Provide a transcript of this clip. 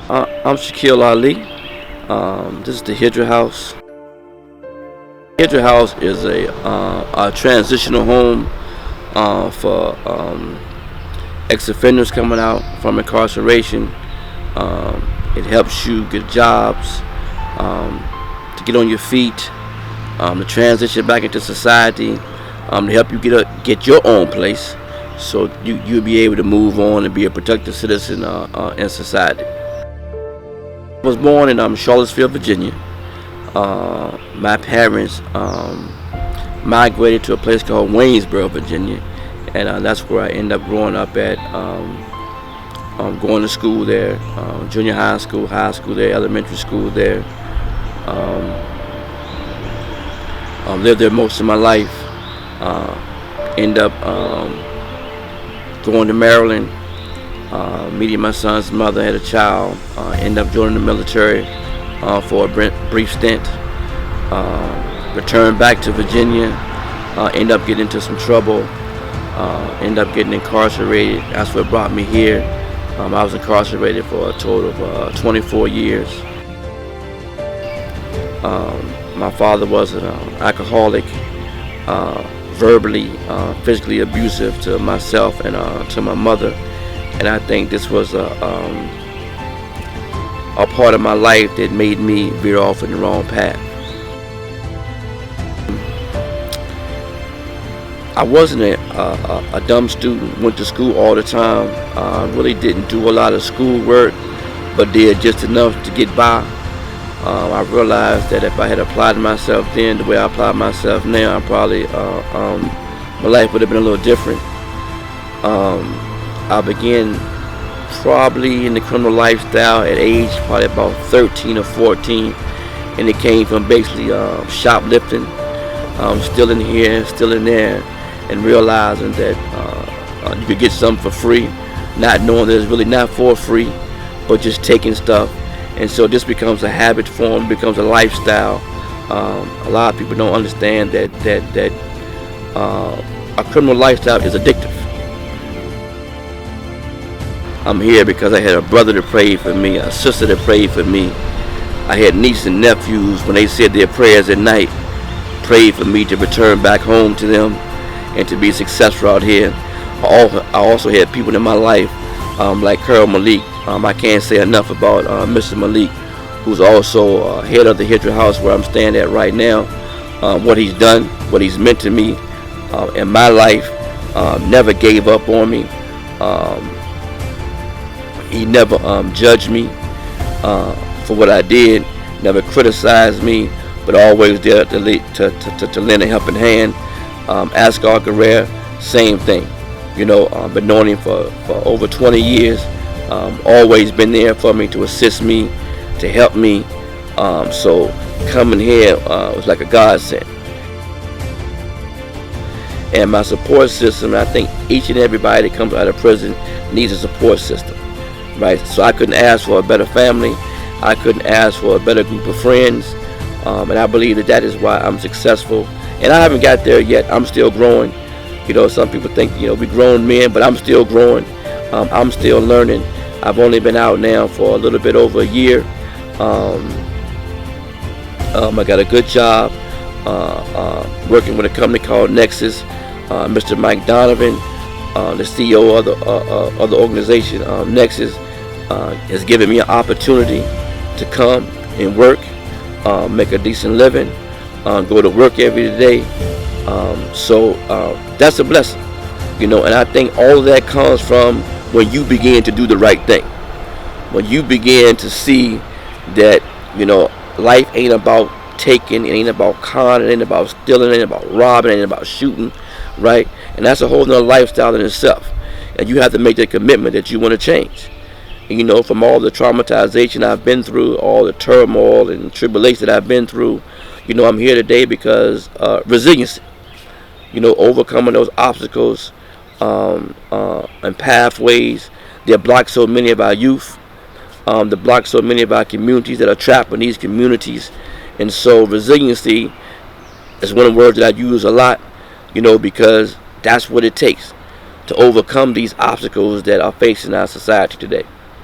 I'm Shakil Ali. This is the Hydra House. Hydra House is a transitional home for ex-offenders coming out from incarceration. It helps you get jobs, to get on your feet, to transition back into society, to help you get your own place, so you'll be able to move on and be a productive citizen in society. I was born in Charlottesville, Virginia. My parents migrated to a place called Waynesboro, Virginia, and that's where I ended up growing up at. Going to school there, junior high school there, elementary school there. Lived there most of my life. Ended up going to Maryland, meeting my son's mother, had a child. Ended up joining the military for a brief stint. Returned back to Virginia. Ended up getting into some trouble. Ended up getting incarcerated. That's what brought me here. I was incarcerated for a total of 24 years. My father was an alcoholic, verbally, physically abusive to myself and to my mother. And I think this was a part of my life that made me veer off in the wrong path. I wasn't a dumb student, went to school all the time, really didn't do a lot of schoolwork, but did just enough to get by. I realized that if I had applied myself then the way I apply myself now, my life would have been a little different. I began probably in the criminal lifestyle at age probably about 13 or 14, and it came from basically shoplifting, still in here, still in there, and realizing that you could get something for free, not knowing that it's really not for free, but just taking stuff. And so this becomes a habit form, becomes a lifestyle. A lot of people don't understand that a criminal lifestyle is addictive. I'm here because I had a brother that prayed for me, a sister that prayed for me. I had nieces and nephews, when they said their prayers at night, prayed for me to return back home to them and to be successful out here. I also had people in my life like Colonel Malik. I can't say enough about Mr. Malik, who's also head of the Hydra House where I'm staying at right now. What he's done, what he's meant to me in my life, never gave up on me. He never judged me for what I did, never criticized me, but always there to lend a helping hand. Asghar Guerrero, same thing. Been knowing him for over 20 years. Always been there for me, to assist me, to help me. So coming here was like a godsend. And my support system, I think each and everybody that comes out of prison needs a support system, right? So I couldn't ask for a better family. I couldn't ask for a better group of friends. And I believe that is why I'm successful. And I haven't got there yet. I'm still growing. Some people think, we grown men, but I'm still growing. I'm still learning. I've only been out now for a little bit over a year. I got a good job working with a company called Nexus. Mr. Mike Donovan, the CEO of the organization, Nexus, has given me an opportunity to come and work, make a decent living, go to work every day. So that's a blessing, and I think all of that comes from when you begin to do the right thing. When you begin to see that, life ain't about taking, it ain't about conning, it ain't about stealing, it ain't about robbing, it ain't about shooting, right? And that's a whole nother lifestyle in itself. And you have to make that commitment that you want to change. And, from all the traumatization I've been through, all the turmoil and tribulation that I've been through, I'm here today because resiliency. Overcoming those obstacles and pathways that block so many of our youth, that block so many of our communities that are trapped in these communities. And so resiliency is one of the words that I use a lot, because that's what it takes to overcome these obstacles that are facing our society today.